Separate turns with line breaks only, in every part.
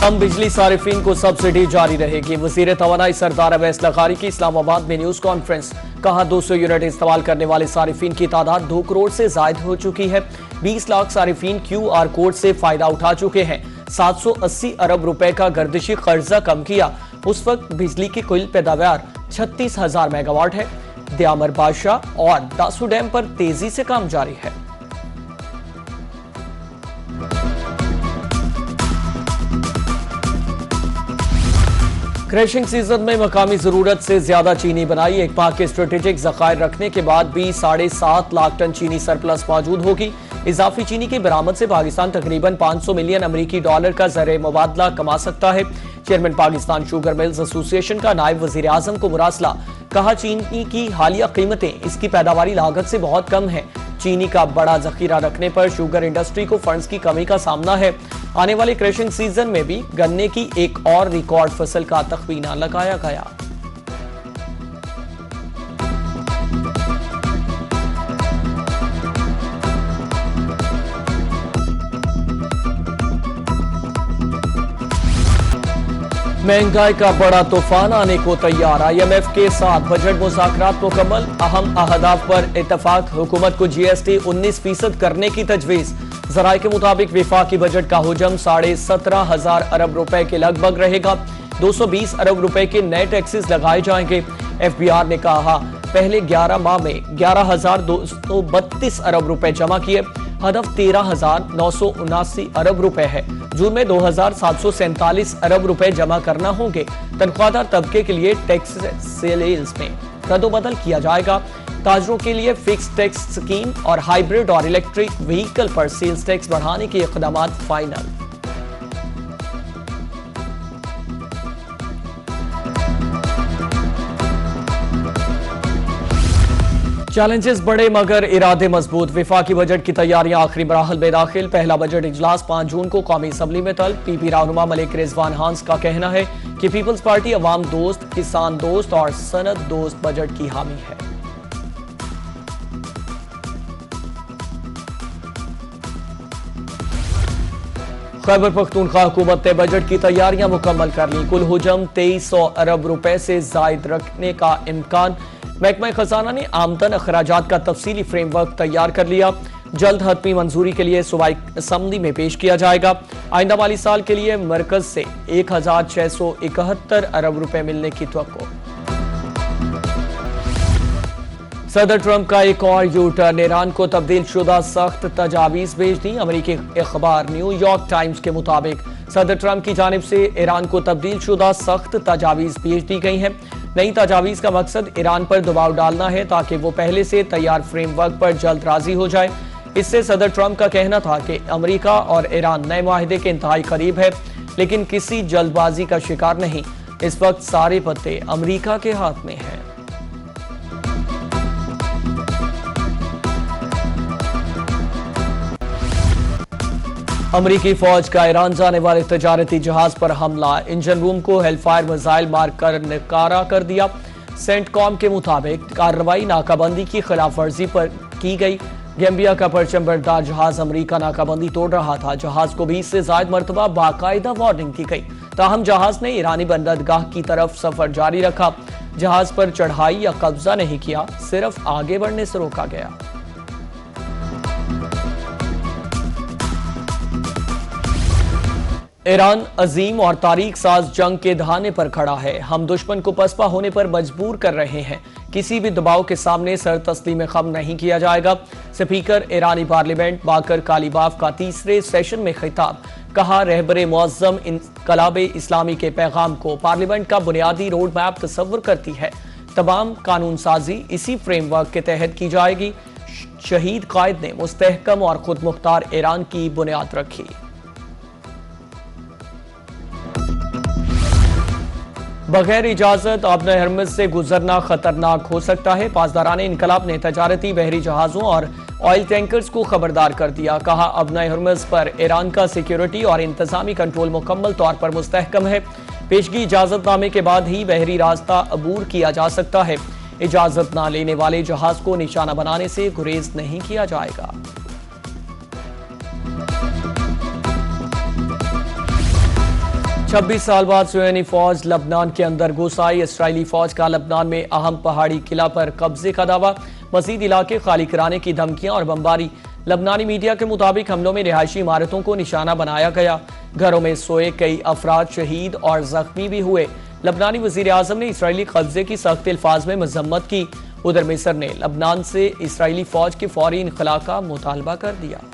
कम बिजली सारिफीन को सब्सिडी जारी रहेगी। वजीर तवानाई सरदार अवैस लखारी की इस्लामाबाद में न्यूज कॉन्फ्रेंस। कहा 200 यूनिट इस्तेमाल करने वाले सारिफीन की तादाद 2 करोड़ से जायद हो चुकी है। 20 लाख सारिफीन QR कोड से फायदा उठा चुके हैं। 780 अरब रुपए का गर्दिशी कर्जा कम किया। उस वक्त बिजली की कुल पैदावार 36,000 मेगावाट है। दयामर बादशाह और दासू डैम पर तेजी से काम जारी है। क्रशिंग सीजन में मकामी जरूरत से ज्यादा चीनी बनाई। एक माह के स्ट्रेटेजिक जखायर रखने के बाद भी 7.5 लाख टन चीनी सरप्लस मौजूद होगी। इजाफी चीनी की बरामद से पाकिस्तान तकरीबन 500 मिलियन अमरीकी डॉलर का ज़र मुबादला कमा सकता है। Chairman Pakistan sugar mills association का नायब वजीर आजम को मुरासला। कहा चीनी की हालिया कीमतें इसकी पैदावारी लागत से बहुत कम है। चीनी का बड़ा जखीरा रखने पर शुगर इंडस्ट्री को फंड्स की कमी का सामना है। आने वाले क्रशिंग सीजन में भी गन्ने की एक और रिकॉर्ड फसल का तखमीना लगाया गया। महंगाई का बड़ा तूफान आने को तैयार। IMF के साथ बजट मुज़ाकरात मुकम्मल। अहम अहदाफ पर इत्तफाक। हुकूमत को GST 19% करने की तजवीज़। ज़राए के मुताबिक विफाकी बजट का हुजम 17,500 अरब रुपए के लगभग रहेगा। 220 अरब रुपए के नए टैक्सेस लगाए जाएंगे। FBR ने कहा पहले 11 माह में 11,232 अरब रुपए जमा किए। हदफ 13,979 अरब रुपए है। जून में 2,747 अरब रुपए जमा करना होंगे। तनख्वाहदार तबके के लिए टैक्स सेल्स में रद्दोबदल किया जाएगा। ताजरों के लिए फिक्स टैक्स स्कीम और हाइब्रिड और इलेक्ट्रिक व्हीकल पर सेल्स टैक्स बढ़ाने के इक़दाम फाइनल। चैलेंजेस बड़े मगर इरादे मजबूत। विफाकी बजट की तैयारियां आखिरी मराहल में दाखिल। पहला बजट इजलास 5 जून को कौमी असम्बली में तलब। PP रहनुमा मलिक रिजवान हांस का कहना है कि पीपल्स पार्टी अवाम दोस्त, किसान दोस्त और सनत दोस्त बजट की हामी है। खैबर पख्तूनख्वा हुकूमत ने बजट की तैयारियां मुकम्मल कर ली। कुल हुजम 2300 अरब रुपए से जायद रखने का इम्कान। महकमा खजाना ने आमदन अखराजात का तफसीली फ्रेमवर्क तैयार कर लिया। जल्द हतमी मंजूरी के लिए सूबाई असम्बली में पेश किया जाएगा। आइंदा माली साल के लिए मरकज से 1,671 अरब रुपए मिलने की तवक्को। सदर ट्रंप का एक और यू टर्न। ईरान को तब्दील शुदा सख्त तजावीज़ भेज दी। अमरीकी अखबार न्यूयॉर्क टाइम्स के मुताबिक सदर ट्रंप की जानिब से ईरान को तब्दील शुदा सख्त तजावीज़ भेज दी गई हैं। नई तजावीज़ का मकसद ईरान पर दबाव डालना है ताकि वो पहले से तैयार फ्रेमवर्क पर जल्द राजी हो जाए। इससे सदर ट्रंप का कहना था कि अमरीका और ईरान नए माहिदे के इंतहाई करीब है, लेकिन किसी जल्दबाजी का शिकार नहीं। इस वक्त सारे पत्ते अमरीका के हाथ में हैं। अमरीकी फौज का ईरान जाने वाले तजारती जहाज पर हमला। इंजन रूम को हेलफायर मिसाइल मारकर नकारा कर दिया। सेंटकॉम के मुताबिक कार्रवाई नाकाबंदी की खिलाफ वर्जी पर की गई। गैम्बिया का परचम बरदार जहाज अमरीका नाकाबंदी तोड़ रहा था। जहाज को 20 से ज्यादा मरतबा बाकायदा वार्निंग दी गई। ताहम जहाज ने ईरानी बंदरगाह की तरफ सफर जारी रखा। जहाज पर चढ़ाई या कब्जा नहीं किया, सिर्फ आगे बढ़ने से रोका गया। ईरान अजीम और तारीख साज जंग के दहाने पर खड़ा है। हम दुश्मन को पसपा होने पर मजबूर कर रहे हैं। किसी भी दबाव के सामने सर तस्लीम खम नहीं किया जाएगा। स्पीकर ईरानी पार्लियामेंट बाकर कालीबाफ का तीसरे सेशन में खिताब। कहा रहबरे मुअज्जम इनकलाबे इस्लामी के पैगाम को पार्लियामेंट का बुनियादी रोड मैप तस्वुर करती है। तमाम कानून साजी इसी फ्रेमवर्क के तहत की जाएगी। शहीद कायद ने मुस्तहकम और खुद मुख्तार ईरान की बुनियाद रखी। बगैर इजाजत आबना हरमज से गुजरना खतरनाक हो सकता है। पासदारान इनकलाब ने तजारती बहरी जहाजों और ऑयल टैंकर्स को खबरदार कर दिया। कहा आबना हरमज पर ईरान का सिक्योरिटी और इंतजामी कंट्रोल मुकम्मल तौर पर मुस्तहकम है। पेशगी इजाजतनामे के बाद ही बहरी रास्ता अबूर किया जा सकता है। इजाजत न लेने वाले जहाज को निशाना बनाने से गुरेज नहीं किया जाएगा। 26 साल बाद सुयनी फौज लबनान के अंदर घुस आई। इसराइली फौज का लबनान में अहम पहाड़ी किला पर कब्जे का दावा, मजीद इलाके खाली कराने की धमकियां और बमबारी। लबनानी मीडिया के मुताबिक हमलों में रिहायशी इमारतों को निशाना बनाया गया। घरों में सोए कई अफराद शहीद और जख्मी भी हुए। लबनानी वजीर आजम ने इसराइली कब्जे की सख्त अल्फाज में मजम्मत की। उधर मिस्र ने लबनान से इसराइली फौज के फौरी इनखला का मुतालबा कर दिया।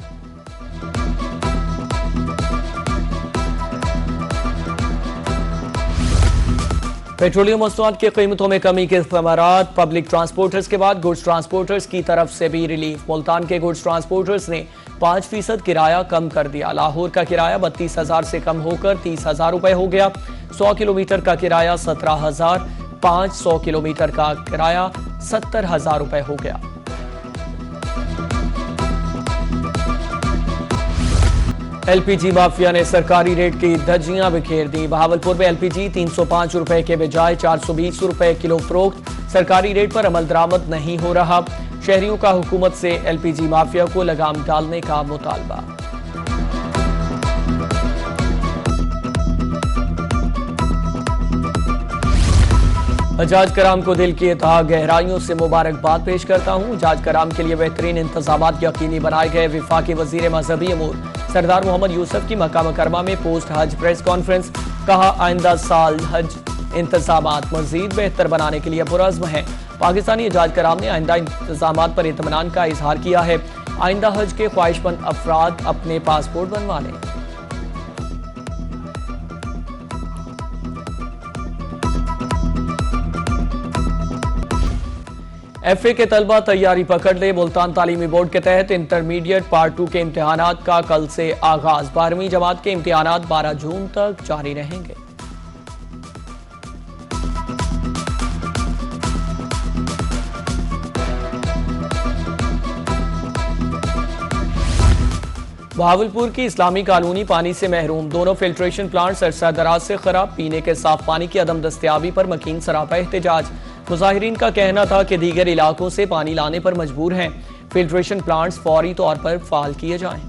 पेट्रोलियम मसनूआत की कीमतों में कमी के समारात। पब्लिक ट्रांसपोर्टर्स के बाद गुड्स ट्रांसपोर्टर्स की तरफ से भी रिलीफ। मुल्तान के गुड्स ट्रांसपोर्टर्स ने 5% किराया कम कर दिया। लाहौर का किराया 32,000 से कम होकर 30,000 रुपए हो गया। 100 किलोमीटर का किराया 17,000, 500 किलोमीटर का किराया 70,000 रुपए हो गया। एलपीजी माफिया ने सरकारी रेट की धज्जियां बिखेर दी। बहावलपुर में एलपीजी 305 रुपए के बजाय 420 रुपए किलो फरोख्त। सरकारी रेट पर अमल दरामद नहीं हो रहा। शहरियों का हुकूमत से एलपीजी माफिया को लगाम डालने का मुतालबा। जाज कराम को दिल की तह गहराइयों से मुबारकबाद पेश करता हूँ। जाज कराम के लिए बेहतरीन इंतजामात यकीनी बनाए गए। वफाकी वजीर मजहबी अमूर सरदार मोहम्मद यूसुफ की मक्का मुकरमा में पोस्ट हज प्रेस कॉन्फ्रेंस। कहा, आइंदा साल हज इंतजामात मजीद बेहतर बनाने के लिए पुरअज़्म है। पाकिस्तानी जाज कराम ने आइंदा इंतजामात पर इत्मीनान का इजहार किया है। आइंदा हज के ख्वाहिशमंद अफराद अपने पासपोर्ट बनवा लें। एफए के तलबा तैयारी पकड़ ले। मुल्तान तालीमी बोर्ड के तहत इंटरमीडिएट पार्ट 2 के इम्तिहानात का कल से आगाज। 12वीं जमात के इम्तिहानात 12 जून तक जारी रहेंगे। बहावलपुर की इस्लामी कॉलोनी पानी से महरूम। दोनों फिल्ट्रेशन प्लांट्स अरसा दराज से खराब। पीने के साफ पानी की अदम दस्तयाबी पर मकीन सरापा एहतजाज। मुजाहिरीन का कहना था कि दीगर इलाकों से पानी लाने पर मजबूर हैं। फिल्ट्रेशन प्लांट्स फौरी तौर पर फाल किए जाएं।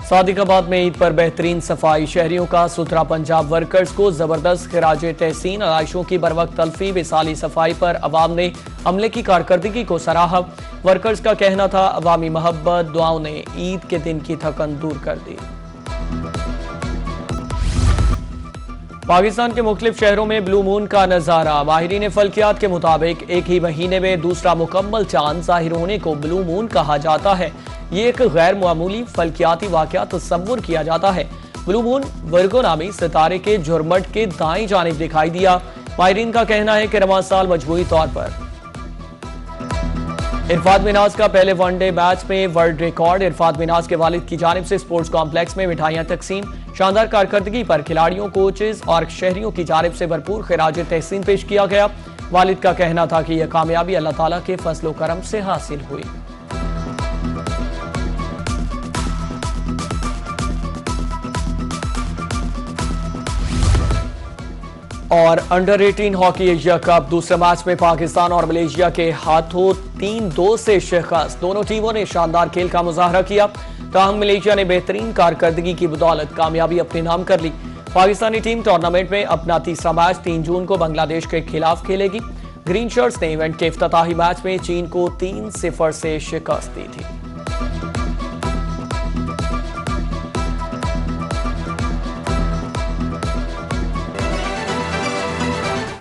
सादिकाबाद में ईद पर बेहतरीन सफाई। शहरियों का सुथरा पंजाब वर्कर्स को जबरदस्त खिराजे तहसीन। आलाइशों की बरवक्त तल्फी। विसाली सफाई पर अवाम ने अमले की कारकर्दगी को सराहा। वर्कर्स का कहना था, अवामी मोहब्बत दुआओं ने ईद के दिन की थकन दूर कर दी। पाकिस्तान के मुख्तलिफ शहरों में ब्लू मून का नजारा। माहिरीन फल्कियात के मुताबिक एक ही महीने में दूसरा मुकम्मल चांद जाहिर होने को ब्लू मून कहा जाता है। ये एक गैर मामूली फल्कियाती वाकया तस्वुर किया जाता है। ब्लू मून वर्गो नामी सितारे के झुरमट के दाईं जानिब दिखाई दिया। माहिरीन का कहना है कि रवां साल मजमूई तौर पर इरफान मिनाज का पहले वनडे मैच में वर्ल्ड रिकॉर्ड। इरफान मिनाज के वालिद की जानिब से स्पोर्ट्स कॉम्प्लेक्स में मिठाइयां तकसीम। शानदार कारकर्दगी पर खिलाड़ियों, कोचेज और शहरियों की जानिब से भरपूर खिराज तहसीन पेश किया गया। वालिद का कहना था कि यह कामयाबी अल्लाह ताला के फजल करम से हासिल हुई। और अंडर 18 हॉकी एशिया कप दूसरे मैच में पाकिस्तान और मलेशिया के हाथों 3-2 से शिकस्त। दोनों टीमों ने शानदार खेल का मुजाहरा किया। ताहम मलेशिया ने बेहतरीन कारकर्दगी की बदौलत कामयाबी अपने नाम कर ली। पाकिस्तानी टीम टूर्नामेंट में अपना तीसरा मैच 3 जून को बांग्लादेश के खिलाफ खेलेगी। ग्रीन शर्ट्स ने इवेंट के इफ्तिताही मैच में चीन को 3-0 से शिकस्त दी थी।